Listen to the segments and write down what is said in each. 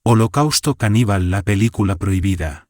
Holocausto Caníbal, la película prohibida.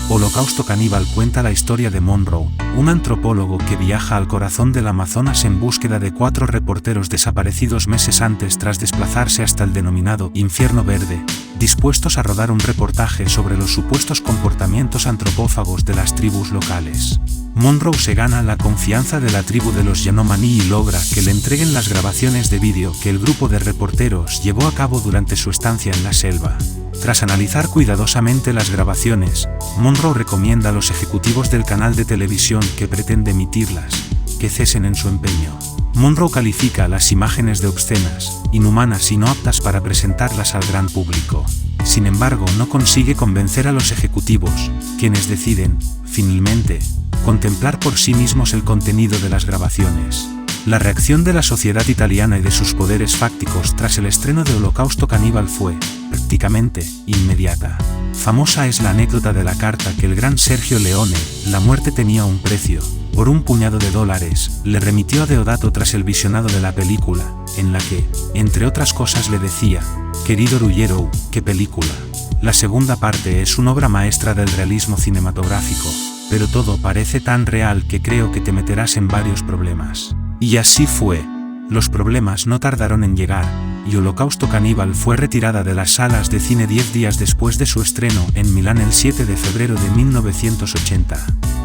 Holocausto Caníbal cuenta la historia de Monroe, un antropólogo que viaja al corazón del Amazonas en búsqueda de 4 reporteros desaparecidos meses antes tras desplazarse hasta el denominado Infierno Verde, dispuestos a rodar un reportaje sobre los supuestos comportamientos antropófagos de las tribus locales. Monroe se gana la confianza de la tribu de los Yanomami y logra que le entreguen las grabaciones de vídeo que el grupo de reporteros llevó a cabo durante su estancia en la selva. Tras analizar cuidadosamente las grabaciones, Monroe recomienda a los ejecutivos del canal de televisión que pretende emitirlas, que cesen en su empeño. Monroe califica las imágenes de obscenas, inhumanas y no aptas para presentarlas al gran público. Sin embargo, no consigue convencer a los ejecutivos, quienes deciden, finalmente, contemplar por sí mismos el contenido de las grabaciones. La reacción de la sociedad italiana y de sus poderes fácticos tras el estreno de Holocausto Caníbal fue, prácticamente, inmediata. Famosa es la anécdota de la carta que el gran Sergio Leone, La muerte tenía un precio, por un puñado de dólares, le remitió a Deodato tras el visionado de la película, en la que, entre otras cosas le decía: «Querido Ruggiero, ¿qué película? La segunda parte es una obra maestra del realismo cinematográfico, pero todo parece tan real que creo que te meterás en varios problemas». Y así fue. Los problemas no tardaron en llegar, y Holocausto Caníbal fue retirada de las salas de cine 10 días después de su estreno en Milán el 7 de febrero de 1980.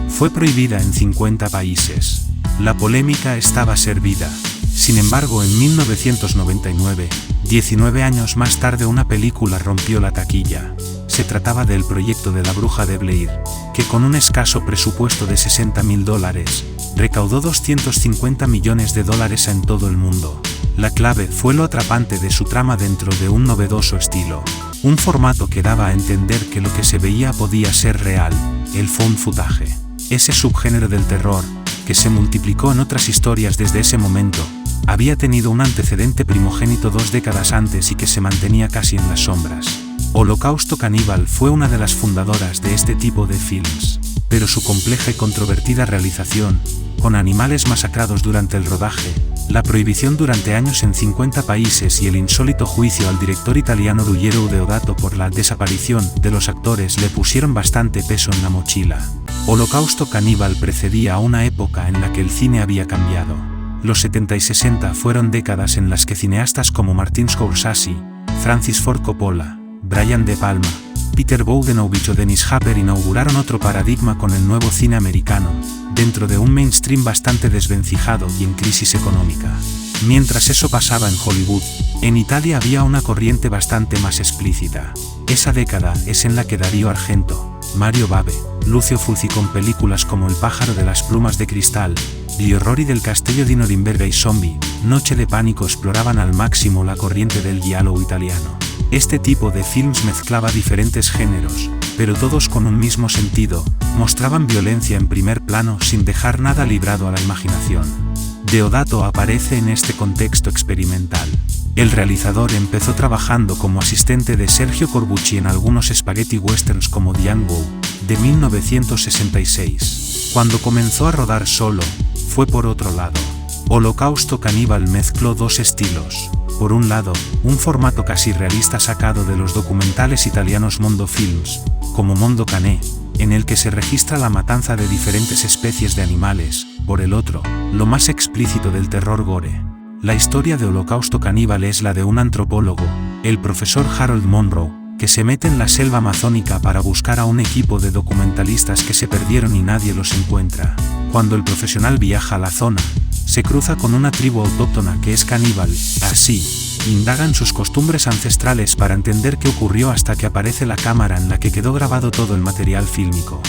Fue prohibida en 50 países. La polémica estaba servida. Sin embargo, en 1999, 19 años más tarde, una película rompió la taquilla. Se trataba del proyecto de La Bruja de Blair, que con un escaso presupuesto de $60.000, recaudó $250 millones en todo el mundo. La clave fue lo atrapante de su trama dentro de un novedoso estilo. Un formato que daba a entender que lo que se veía podía ser real, el found footage. Ese subgénero del terror, que se multiplicó en otras historias desde ese momento, había tenido un antecedente primogénito 2 décadas antes y que se mantenía casi en las sombras. Holocausto Caníbal fue una de las fundadoras de este tipo de films, pero su compleja y controvertida realización, con animales masacrados durante el rodaje, la prohibición durante años en 50 países y el insólito juicio al director italiano Ruggero Deodato por la desaparición de los actores le pusieron bastante peso en la mochila. Holocausto Caníbal precedía a una época en la que el cine había cambiado. Los 70 y 60 fueron décadas en las que cineastas como Martin Scorsese, Francis Ford Coppola, Brian De Palma, Peter Bogdanovich o Dennis Hopper inauguraron otro paradigma con el nuevo cine americano, dentro de un mainstream bastante desvencijado y en crisis económica. Mientras eso pasaba en Hollywood, en Italia había una corriente bastante más explícita. Esa década es en la que Dario Argento, Mario Bava, Lucio Fulci con películas como El pájaro de las plumas de cristal, Gli orrori del castello di Norimberga y Zombie, Noche de pánico exploraban al máximo la corriente del giallo italiano. Este tipo de films mezclaba diferentes géneros, pero todos con un mismo sentido, mostraban violencia en primer plano sin dejar nada librado a la imaginación. Deodato aparece en este contexto experimental. El realizador empezó trabajando como asistente de Sergio Corbucci en algunos spaghetti westerns como Django, de 1966. Cuando comenzó a rodar solo, fue por otro lado. Holocausto Caníbal mezcló 2 estilos. Por un lado, un formato casi realista sacado de los documentales italianos Mondo Films, como Mondo Cané, en el que se registra la matanza de diferentes especies de animales. Por el otro, lo más explícito del terror gore. La historia de Holocausto Caníbal es la de un antropólogo, el profesor Harold Monroe, que se mete en la selva amazónica para buscar a un equipo de documentalistas que se perdieron y nadie los encuentra. Cuando el profesional viaja a la zona, se cruza con una tribu autóctona que es caníbal. Así, indagan sus costumbres ancestrales para entender qué ocurrió hasta que aparece la cámara en la que quedó grabado todo el material fílmico.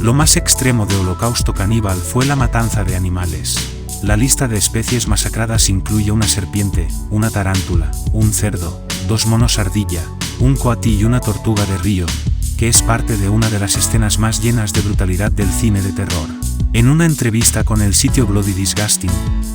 Lo más extremo de Holocausto Caníbal fue la matanza de animales. La lista de especies masacradas incluye una serpiente, una tarántula, un cerdo, 2 monos ardilla, un coatí y una tortuga de río, que es parte de una de las escenas más llenas de brutalidad del cine de terror. En una entrevista con el sitio Bloody Disgusting,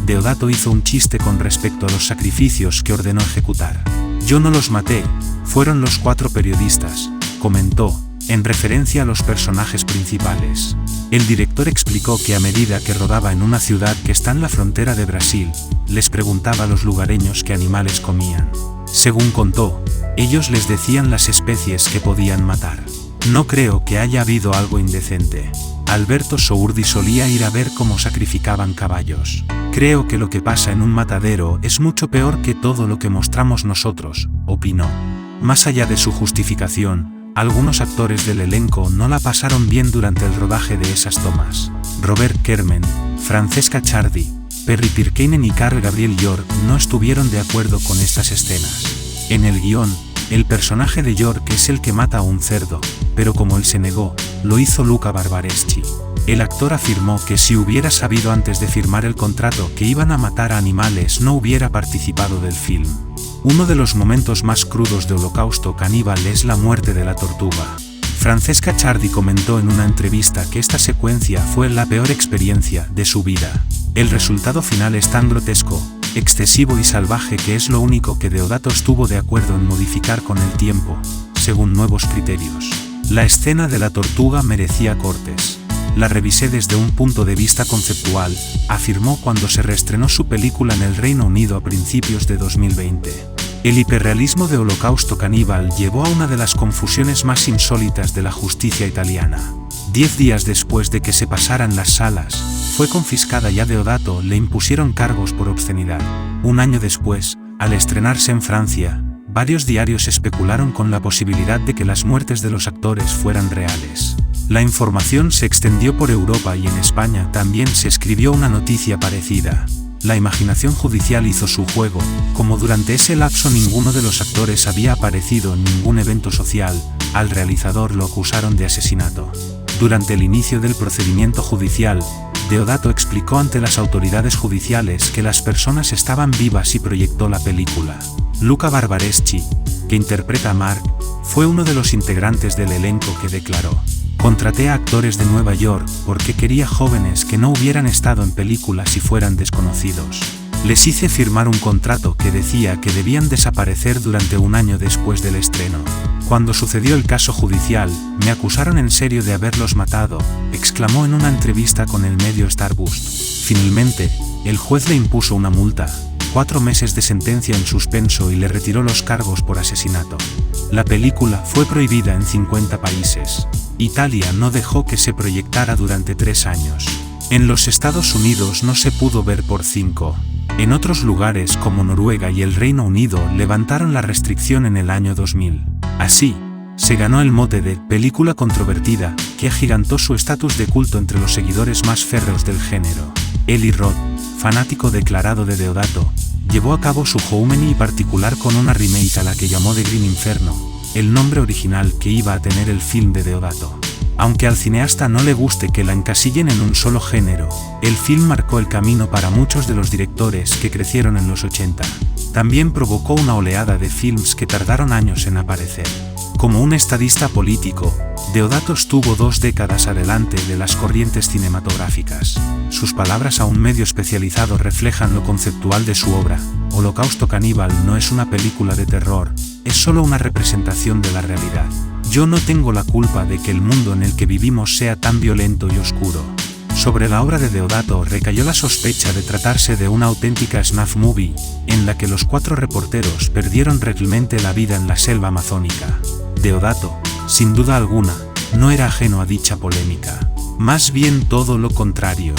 Deodato hizo un chiste con respecto a los sacrificios que ordenó ejecutar. «Yo no los maté, fueron los 4 periodistas», comentó, en referencia a los personajes principales. El director explicó que a medida que rodaba en una ciudad que está en la frontera de Brasil, les preguntaba a los lugareños qué animales comían. Según contó, Ellos les decían las especies que podían matar. No creo que haya habido algo indecente. Alberto Sourdi solía ir a ver cómo sacrificaban caballos. Creo que lo que pasa en un matadero es mucho peor que todo lo que mostramos nosotros, opinó. Más allá de su justificación, algunos actores del elenco no la pasaron bien durante el rodaje de esas tomas. Robert Kermen, Francesca Ciardi, Perry Pirkainen y Karl Gabriel York no estuvieron de acuerdo con estas escenas. En el guión, el personaje de York es el que mata a un cerdo, pero como él se negó, lo hizo Luca Barbareschi. El actor afirmó que si hubiera sabido antes de firmar el contrato que iban a matar a animales no hubiera participado del film. Uno de los momentos más crudos de Holocausto Caníbal es la muerte de la tortuga. Francesca Ciardi comentó en una entrevista que esta secuencia fue la peor experiencia de su vida. El resultado final es tan grotesco, excesivo y salvaje que es lo único que Deodato estuvo de acuerdo en modificar con el tiempo, según nuevos criterios. La escena de la tortuga merecía cortes. La revisé desde un punto de vista conceptual, afirmó cuando se reestrenó su película en el Reino Unido a principios de 2020. El hiperrealismo de Holocausto Caníbal llevó a una de las confusiones más insólitas de la justicia italiana. 10 días después de que se pasara en las salas, fue confiscada y a Deodato le impusieron cargos por obscenidad. Un año después, al estrenarse en Francia, varios diarios especularon con la posibilidad de que las muertes de los actores fueran reales. La información se extendió por Europa y en España también se escribió una noticia parecida. La imaginación judicial hizo su juego, como durante ese lapso ninguno de los actores había aparecido en ningún evento social, al realizador lo acusaron de asesinato. Durante el inicio del procedimiento judicial, Deodato explicó ante las autoridades judiciales que las personas estaban vivas y proyectó la película. Luca Barbareschi, que interpreta a Mark, fue uno de los integrantes del elenco que declaró: contraté a actores de Nueva York porque quería jóvenes que no hubieran estado en películas y fueran desconocidos. Les hice firmar un contrato que decía que debían desaparecer durante un año después del estreno. Cuando sucedió el caso judicial, me acusaron en serio de haberlos matado, exclamó en una entrevista con el medio Starbust. Finalmente, el juez le impuso una multa, 4 meses de sentencia en suspenso y le retiró los cargos por asesinato. La película fue prohibida en 50 países. Italia no dejó que se proyectara durante 3 años. En los Estados Unidos no se pudo ver por 5. En otros lugares como Noruega y el Reino Unido levantaron la restricción en el año 2000. Así, se ganó el mote de película controvertida, que agigantó su estatus de culto entre los seguidores más férreos del género. Eli Roth, fanático declarado de Deodato, llevó a cabo su homenie particular con una remake a la que llamó The Green Inferno, el nombre original que iba a tener el film de Deodato. Aunque al cineasta no le guste que la encasillen en un solo género, el film marcó el camino para muchos de los directores que crecieron en los 80. También provocó una oleada de films que tardaron años en aparecer. Como un estadista político, Deodato estuvo 2 décadas adelante de las corrientes cinematográficas. Sus palabras a un medio especializado reflejan lo conceptual de su obra. Holocausto Caníbal no es una película de terror, es solo una representación de la realidad. Yo no tengo la culpa de que el mundo en el que vivimos sea tan violento y oscuro. Sobre la obra de Deodato recayó la sospecha de tratarse de una auténtica snuff movie, en la que los 4 reporteros perdieron realmente la vida en la selva amazónica. Deodato, sin duda alguna, no era ajeno a dicha polémica. Más bien todo lo contrario.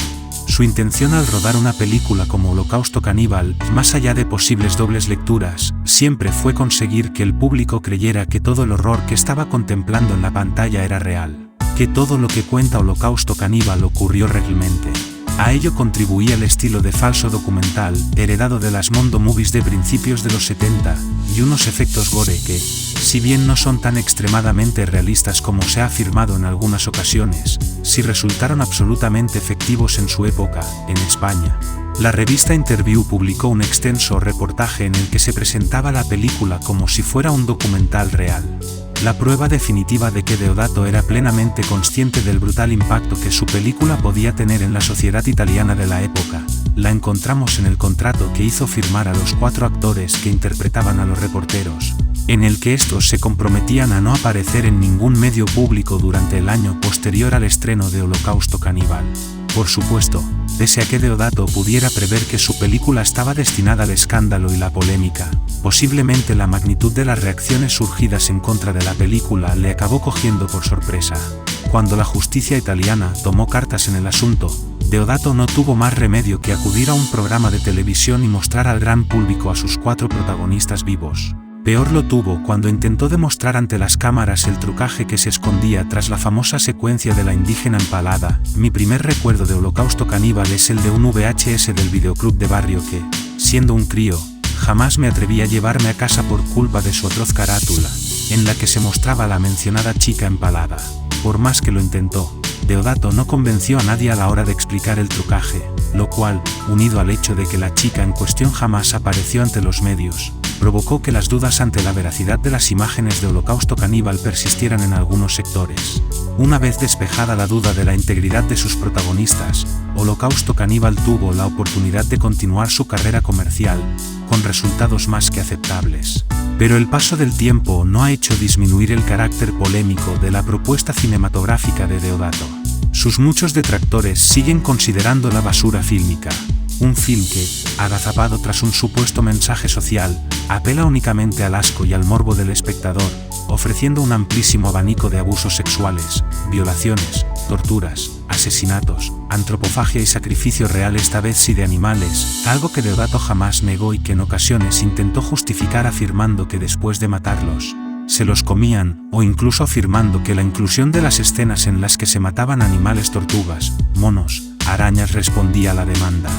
Su intención al rodar una película como Holocausto Caníbal, más allá de posibles dobles lecturas, siempre fue conseguir que el público creyera que todo el horror que estaba contemplando en la pantalla era real, que todo lo que cuenta Holocausto Caníbal ocurrió realmente. A ello contribuía el estilo de falso documental, heredado de las Mondo Movies de principios de los 70, y unos efectos gore que, si bien no son tan extremadamente realistas como se ha afirmado en algunas ocasiones, sí resultaron absolutamente efectivos en su época, en España. La revista Interview publicó un extenso reportaje en el que se presentaba la película como si fuera un documental real. La prueba definitiva de que Deodato era plenamente consciente del brutal impacto que su película podía tener en la sociedad italiana de la época, la encontramos en el contrato que hizo firmar a los 4 actores que interpretaban a los reporteros, en el que estos se comprometían a no aparecer en ningún medio público durante el año posterior al estreno de Holocausto Caníbal. Por supuesto, pese a que Deodato pudiera prever que su película estaba destinada al escándalo y la polémica, Posiblemente la magnitud de las reacciones surgidas en contra de la película le acabó cogiendo por sorpresa. Cuando la justicia italiana tomó cartas en el asunto, Deodato no tuvo más remedio que acudir a un programa de televisión y mostrar al gran público a sus 4 protagonistas vivos. Peor lo tuvo cuando intentó demostrar ante las cámaras el trucaje que se escondía tras la famosa secuencia de la indígena empalada. Mi primer recuerdo de Holocausto Caníbal es el de un VHS del videoclub de barrio que, siendo un crío, jamás me atreví a llevarme a casa por culpa de su atroz carátula, en la que se mostraba la mencionada chica empalada. Por más que lo intentó, Deodato no convenció a nadie a la hora de explicar el trucaje, lo cual, unido al hecho de que la chica en cuestión jamás apareció ante los medios, provocó que las dudas ante la veracidad de las imágenes de Holocausto Caníbal persistieran en algunos sectores. Una vez despejada la duda de la integridad de sus protagonistas, Holocausto Caníbal tuvo la oportunidad de continuar su carrera comercial, con resultados más que aceptables. Pero el paso del tiempo no ha hecho disminuir el carácter polémico de la propuesta cinematográfica de Deodato. Sus muchos detractores siguen considerando la basura fílmica. Un film que, agazapado tras un supuesto mensaje social, apela únicamente al asco y al morbo del espectador, ofreciendo un amplísimo abanico de abusos sexuales, violaciones, torturas, asesinatos, antropofagia y sacrificio real, esta vez sí de animales, algo que Deodato jamás negó y que en ocasiones intentó justificar afirmando que después de matarlos, se los comían, o incluso afirmando que la inclusión de las escenas en las que se mataban animales, tortugas, monos, arañas respondía a la demanda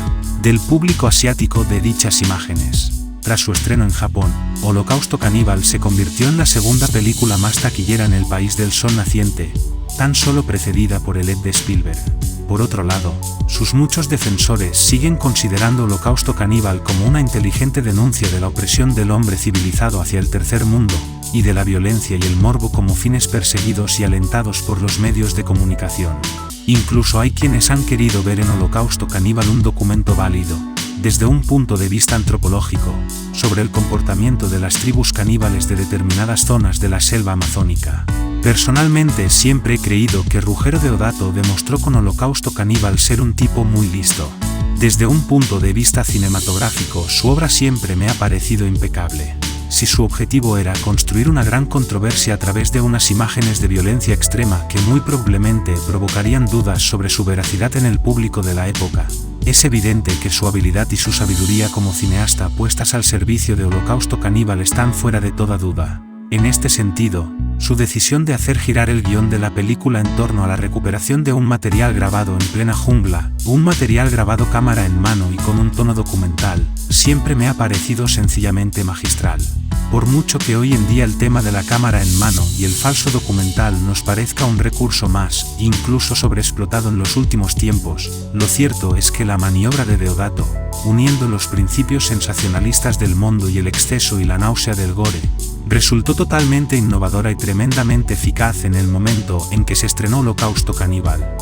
del público asiático de dichas imágenes. Tras su estreno en Japón, Holocausto Caníbal se convirtió en la segunda película más taquillera en el país del sol naciente, tan solo precedida por el de Spielberg. Por otro lado, sus muchos defensores siguen considerando Holocausto Caníbal como una inteligente denuncia de la opresión del hombre civilizado hacia el tercer mundo, y de la violencia y el morbo como fines perseguidos y alentados por los medios de comunicación. Incluso hay quienes han querido ver en Holocausto Caníbal un documento válido, desde un punto de vista antropológico, sobre el comportamiento de las tribus caníbales de determinadas zonas de la selva amazónica. Personalmente siempre he creído que Ruggero Deodato demostró con Holocausto Caníbal ser un tipo muy listo. Desde un punto de vista cinematográfico, su obra siempre me ha parecido impecable. Si su objetivo era construir una gran controversia a través de unas imágenes de violencia extrema que muy probablemente provocarían dudas sobre su veracidad en el público de la época, es evidente que su habilidad y su sabiduría como cineasta puestas al servicio de Holocausto Caníbal están fuera de toda duda. En este sentido, su decisión de hacer girar el guión de la película en torno a la recuperación de un material grabado en plena jungla, un material grabado cámara en mano y con un tono documental, siempre me ha parecido sencillamente magistral. Por mucho que hoy en día el tema de la cámara en mano y el falso documental nos parezca un recurso más, incluso sobreexplotado en los últimos tiempos, lo cierto es que la maniobra de Deodato, uniendo los principios sensacionalistas del mundo y el exceso y la náusea del gore, resultó totalmente innovadora y tremendamente eficaz en el momento en que se estrenó Holocausto Caníbal.